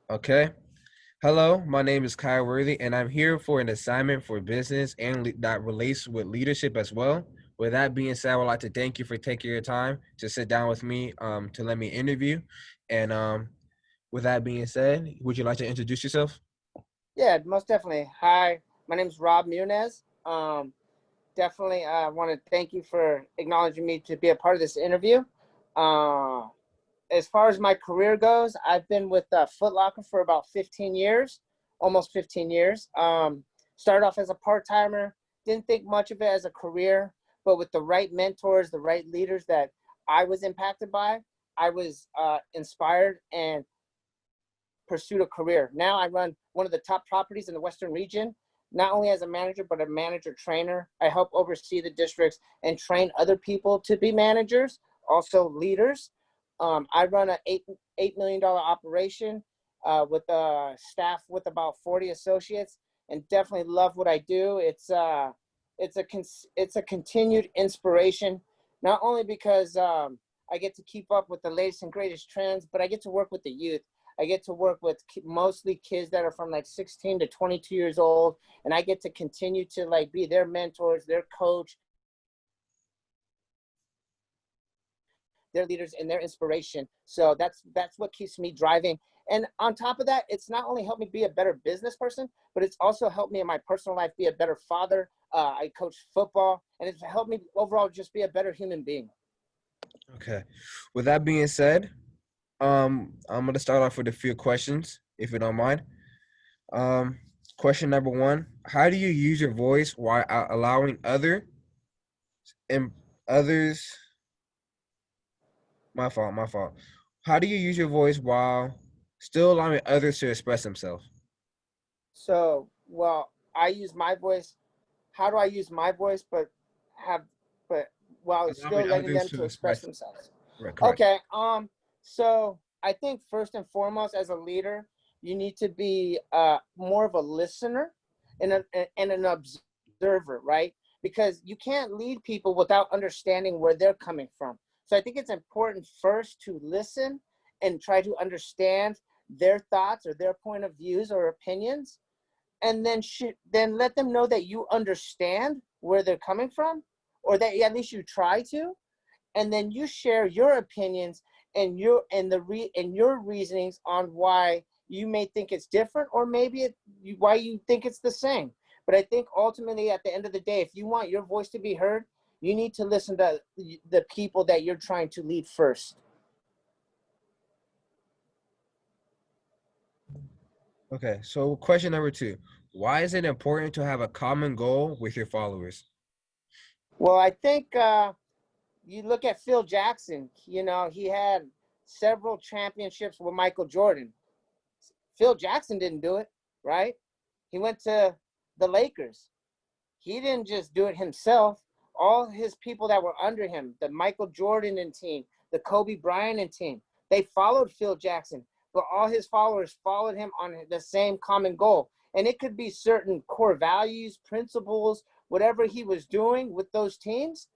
Okay. Hello, my name is Kyle Worthy, and I'm here for an assignment for business and that relates with leadership as well. With that being said, I would like to thank you for taking your time to sit down with me to let me interview. And with that being said, would you like to introduce yourself? Yeah, most definitely. Hi, my name is Rob Munez. Definitely want to thank you for acknowledging me to be a part of this interview. Uh, as far as my career goes, I've been with Foot Locker for about 15 years, almost 15 years. Started off as a part-timer, didn't think much of it as a career, but with the right mentors, the right leaders that I was impacted by, I was inspired and pursued a career. Now I run one of the top properties in the Western region, not only as a manager, but a manager trainer. I help oversee the districts and train other people to be managers, also leaders. I run an $8 million operation with a staff with about 40 associates, and definitely love what I do. It's a continued inspiration, not only because I get to keep up with the latest and greatest trends, but I get to work with the youth. I get to work with mostly kids that are from like 16 to 22 years old, and I get to continue to like be their mentors, their coach, their leaders, and their inspiration. So that's what keeps me driving. And on top of that, it's not only helped me be a better business person, but it's also helped me in my personal life be a better father. I coach football, and it's helped me overall just be a better human being. Okay. With that being said, I'm gonna start off with a few questions, if you don't mind. Um, Question number one: how do you use your voice while allowing and others? My fault. How do you use your voice while still allowing others to express themselves? So, well, I use my voice. How do I use my voice, have, but while still Allowing letting others them to to express express. themselves? Right, correct. Okay. So I think first and foremost, as a leader, you need to be more of a listener and an observer, right? Because you can't lead people without understanding where they're coming from. So I think it's important first to listen and try to understand their thoughts or their point of views or opinions, and then let them know that you understand where they're coming from, or that at least you try to, and then you share your opinions and your reasonings on why you may think it's different, or maybe why you think it's the same. But I think ultimately, at the end of the day, if you want your voice to be heard, you need to listen to the people that you're trying to lead first. Okay, so question number two: why is it important to have a common goal with your followers? Well, I think you look at Phil Jackson. He had several championships with Michael Jordan. Phil Jackson didn't do it, right? He went to the Lakers. He didn't just do it himself. All his people that were under him, the Michael Jordan and team, the Kobe Bryant and team, they followed Phil Jackson, but all his followers followed him on the same common goal. And it could be certain core values, principles, whatever he was doing with those teams,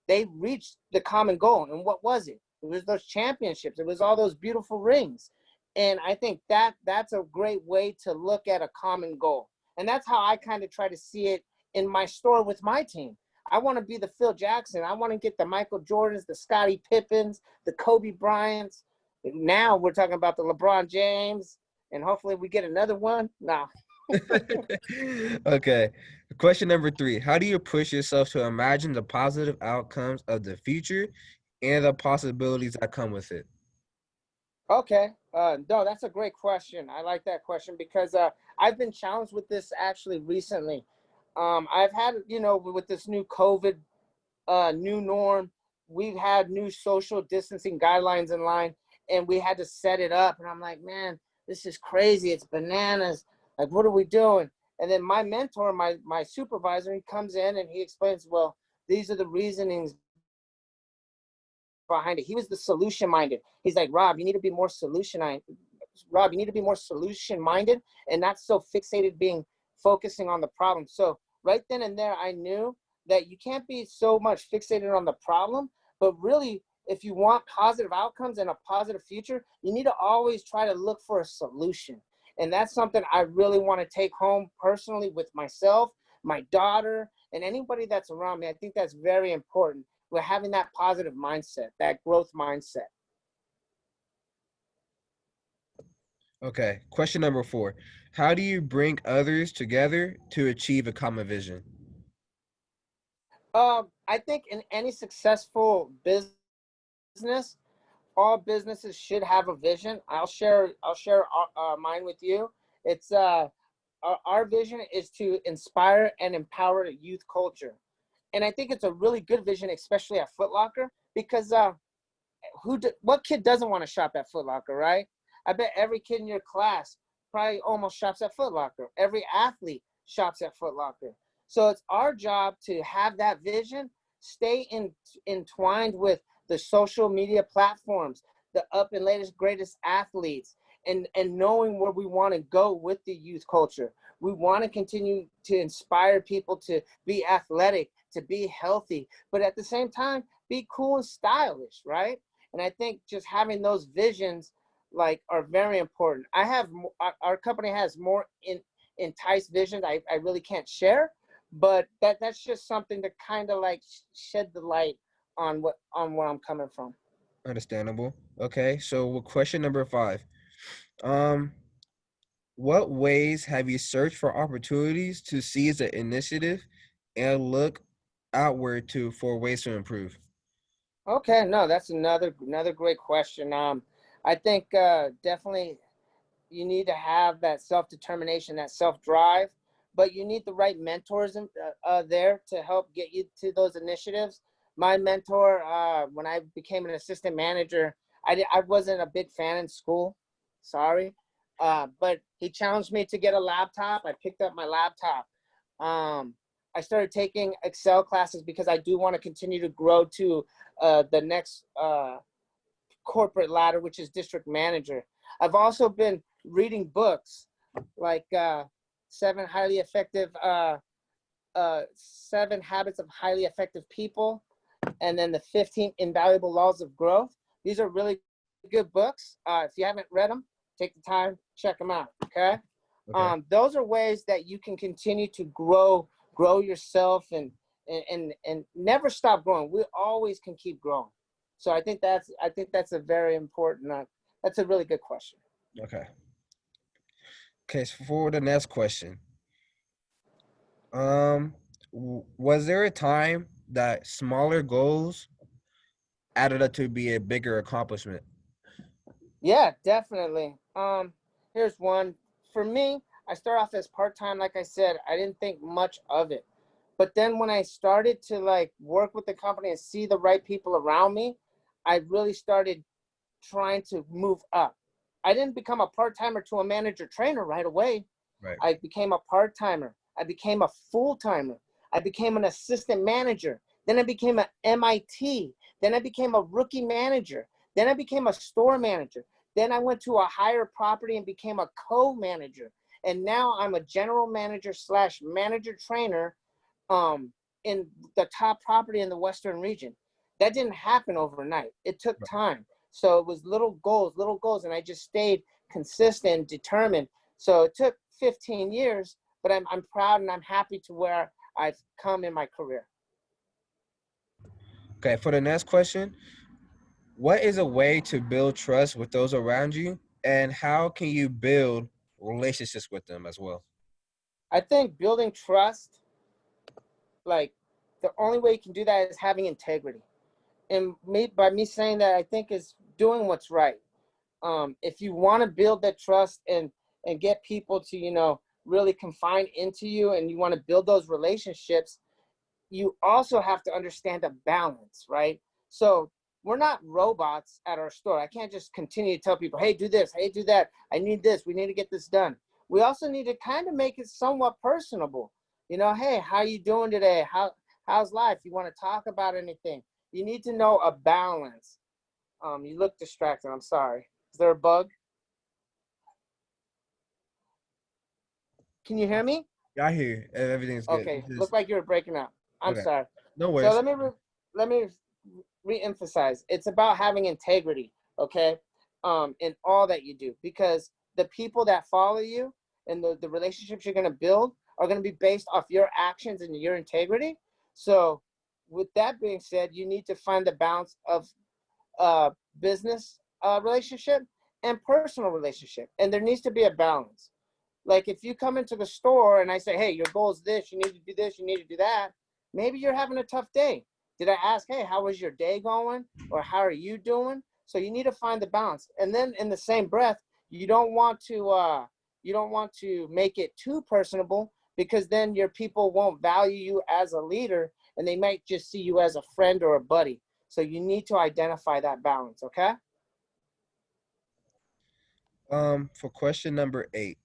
they reached the common goal. And what was it? It was those championships. It was all those beautiful rings. And I think that's a great way to look at a common goal. And that's how I kind of try to see it in my store with my team. I want to be the Phil Jackson. I want to get the Michael Jordans, the Scottie Pippens, the Kobe Bryants. Now we're talking about the LeBron James, and hopefully we get another one. Nah. Okay. Question number three: how do you push yourself to imagine the positive outcomes of the future and the possibilities that come with it? Okay. No, that's a great question. I like that question because I've been challenged with this actually recently. I've had, with this new COVID new norm, we've had new social distancing guidelines in line, and we had to set it up. And I'm like, man, this is crazy. It's bananas. Like, what are we doing? And then my mentor, my supervisor, he comes in and he explains, well, these are the reasonings behind it. He was the solution minded. He's like, Rob, you need to be more solution minded and not so fixated focusing on the problem. So right then and there, I knew that you can't be so much fixated on the problem, but really if you want positive outcomes and a positive future, you need to always try to look for a solution. And that's something I really want to take home personally with myself, my daughter, and anybody that's around me. I think that's very important. We're having that positive mindset, that growth mindset. Okay, question number 4. How do you bring others together to achieve a common vision? I think in any successful business, all businesses should have a vision. I'll share mine with you. It's our vision is to inspire and empower youth culture, and I think it's a really good vision, especially at Foot Locker, because what kid doesn't want to shop at Foot Locker, right? I bet every kid in your class probably almost shops at Foot Locker. Every athlete shops at Foot Locker. So it's our job to have that vision, stay entwined with the social media platforms, the up and latest greatest athletes, and knowing where we want to go with the youth culture. We want to continue to inspire people to be athletic, to be healthy, but at the same time, be cool and stylish, right? And I think just having those visions like are very important. Our company has more enticed visions I really can't share, but that's just something to kind of like shed the light on where I'm coming from. Understandable. Okay, so with question number 5. Um, what ways have you searched for opportunities to seize the initiative and look outward to for ways to improve? Okay, no, that's another great question. I think definitely you need to have that self-determination, that self-drive, but you need the right mentors there to help get you to those initiatives. My mentor, when I became an assistant manager, I wasn't a big fan in school, sorry, but he challenged me to get a laptop. I picked up my laptop. um, I started taking Excel classes because I do want to continue to grow to the next corporate ladder, which is district manager. I've also been reading books like Seven Habits of Highly Effective People, and then the 15 Invaluable Laws of Growth. These are really good books. If you haven't read them, take the time, check them out. Okay. Okay. Those are ways that you can continue to grow yourself and never stop growing. We always can keep growing. So I think that's a very important. That's a really good question. Okay. Okay, so for the next question. Um, was there a time that smaller goals added up to be a bigger accomplishment? Yeah, definitely. Here's one for me. I start off as part time. Like I said, I didn't think much of it, but then when I started to like work with the company and see the right people around me, I really started trying to move up. I didn't become a part timer to a manager trainer right away. Right. I became a part timer. I became a full timer. I became an assistant manager. Then I became an MIT. Then I became a rookie manager. Then I became a store manager. Then I went to a higher property and became a co-manager. And now I'm a general manager slash manager trainer um, in the top property in the Western region. That didn't happen overnight. It took Right. time. So it was little goals, and I just stayed consistent, determined. So it took 15 years, but I'm proud and I'm happy to where I've come in my career. Okay, for the next question, what is a way to build trust with those around you, and how can you build relationships with them as well? I think building trust, like the only way you can do that is having integrity. And by me saying that, I think is doing what's right. If you want to build that trust and get people to really confine into you, and you want to build those relationships, you also have to understand the balance, right? So we're not robots at our store. I can't just continue to tell people, hey, do this, hey, do that, I need this, we need to get this done. We also need to kind of make it somewhat personable. Hey, how you doing today? How's life? You want to talk about anything? You need to know a balance. You look distracted. I'm sorry. Is there a bug? Can you hear me? Yeah, I hear you. Everything's good. Okay. It's Look just like you were breaking up. I'm okay. sorry. No So worries. let me re-emphasize, it's about having integrity, okay, in all that you do, because the people that follow you and the relationships you're going to build are going to be based off your actions and your integrity. So with that being said, you need to find the balance of business relationship and personal relationship, and there needs to be a balance. Like if you come into the store and I say, hey, your goal is this, you need to do this, you need to do that, maybe you're having a tough day. Did I ask, hey, how was your day going? Or how are you doing? So you need to find the balance. And then in the same breath, you don't want to make it too personable, because then your people won't value you as a leader and they might just see you as a friend or a buddy. So you need to identify that balance, okay? For question number 8,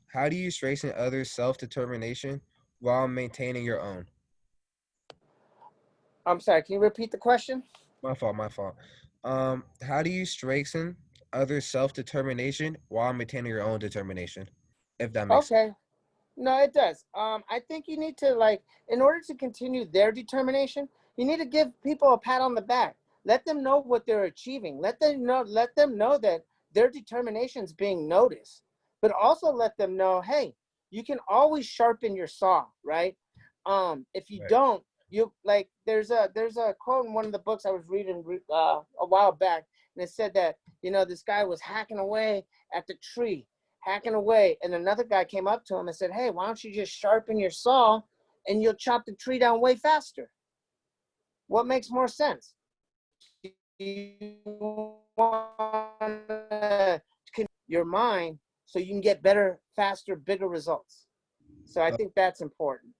how do you strengthen others' self-determination while maintaining your own? I'm sorry, can you repeat the question? My fault, my fault. How do you strengthen others' self-determination while maintaining your own determination? If that makes sense. Okay. No, it does. I think you need to, like, in order to continue their determination, you need to give people a pat on the back. Let them know what they're achieving. Let them know that their determination is being noticed. But also let them know, hey, you can always sharpen your saw, right? If you Right. don't, you like there's a quote in one of the books I was reading a while back, and it said that, this guy was hacking away at the tree, hacking away, and another guy came up to him and said, hey, why don't you just sharpen your saw and you'll chop the tree down way faster? What makes more sense? You want your mind so you can get better, faster, bigger results. So I Uh, think that's important.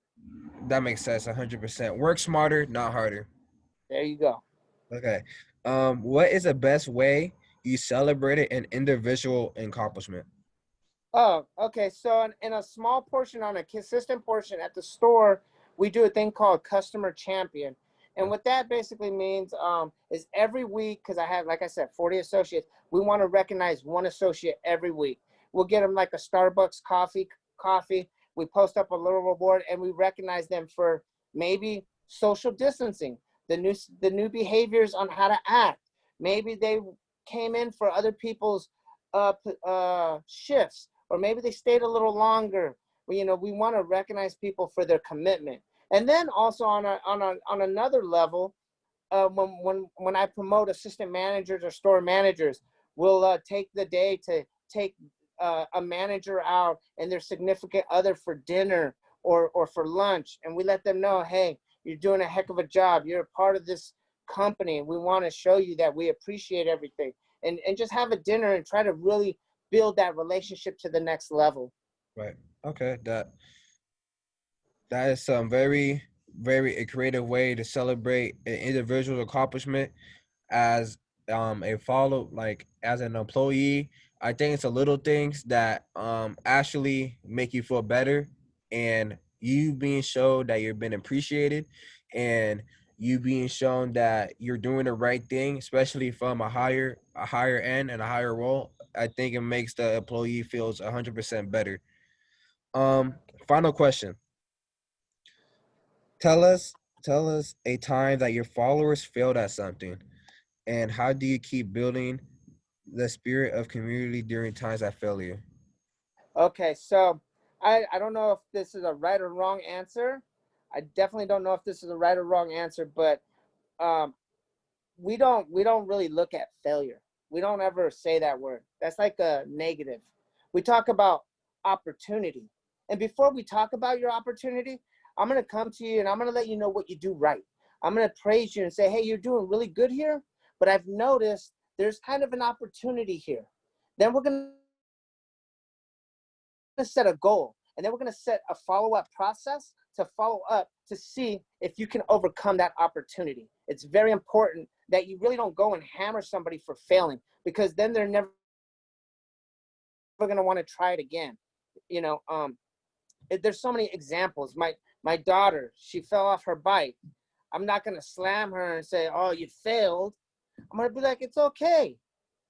that makes sense, 100%. Work smarter, not harder. There you go. Okay. What is the best way you celebrated an individual accomplishment? Oh, okay. So in a small portion, on a consistent portion at the store, we do a thing called customer champion. And Okay. what that basically means is every week, because I have, like I said, 40 associates, we want to recognize one associate every week. We'll get them like a Starbucks coffee. We post up a little reward and we recognize them for maybe social distancing, the new behaviors on how to act. Maybe they came in for other people's shifts, or maybe they stayed a little longer. We want to recognize people for their commitment. And then also on another level, when I promote assistant managers or store managers, we'll take the day to take a manager out and their significant other for dinner or for lunch, and we let them know, hey, you're doing a heck of a job. You're a part of this company, and we want to show you that we appreciate everything. And just have a dinner and try to really build that relationship to the next level. Right. Okay. That is some very, very a creative way to celebrate an individual's accomplishment as a follow like as an employee. I think it's the little things that actually make you feel better, and you being shown that you're being appreciated, and you being shown that you're doing the right thing, especially from a higher end and a higher role. I think it makes the employee feels 100% better. um Final question. Tell us a time that your followers failed at something, and how do you keep building the spirit of community during times of failure? Okay, so I don't know if this is a right or wrong answer. I definitely don't know if this is a right or wrong answer, but um, we don't really look at failure. We don't ever say that word. That's like a negative. We talk about opportunity. And before we talk about your opportunity, I'm gonna come to you and I'm gonna let you know what you do right. I'm gonna praise you and say, hey, you're doing really good here, but I've noticed there's kind of an opportunity here. Then we're gonna set a goal, and then we're going to set a follow-up process to follow up to see if you can overcome that opportunity. It's very important that you really don't go and hammer somebody for failing, because then they're never going to want to try it again. you know um there's so many examples. My daughter, she fell off her bike. I'm not going to slam her and say, oh, you failed. I'm going to be like, it's okay.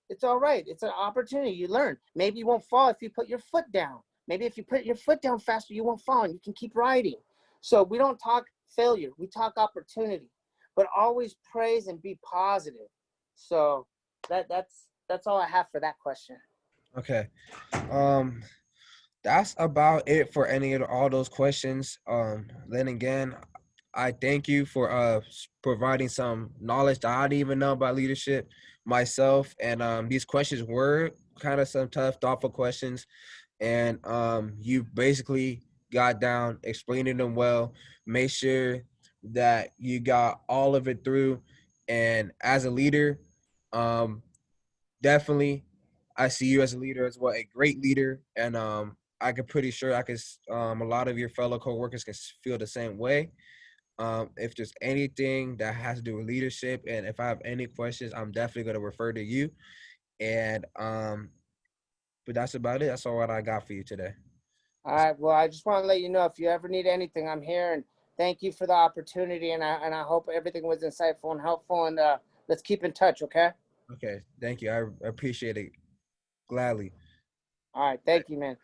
It's all right. It's an opportunity. You learn. Maybe you won't fall if you put your foot down. Maybe if you put your foot down faster, you won't fall and you can keep riding. So we don't talk failure. We talk opportunity. but always praise and be positive. So that's all I have for that question. Okay. Um, that's about it for any of all those questions. Then again, I thank you for providing some knowledge that I didn't even know about leadership myself. And these questions were kind of some tough, thoughtful questions. And you basically got down, explaining them well, made sure that you got all of it through. And as a leader, um, definitely I see you as a leader as well, a great leader. And I can pretty sure I can a lot of your fellow coworkers can feel the same way. If there's anything that has to do with leadership, and if I have any questions, I'm definitely going to refer to you. And but that's about it. That's all what I got for you today. All right. Well, I just want to let you know if you ever need anything, I'm here. And thank you for the opportunity. And I hope everything was insightful and helpful. And let's keep in touch. Okay. Okay, thank you. I appreciate it gladly. All right. Thank you, man.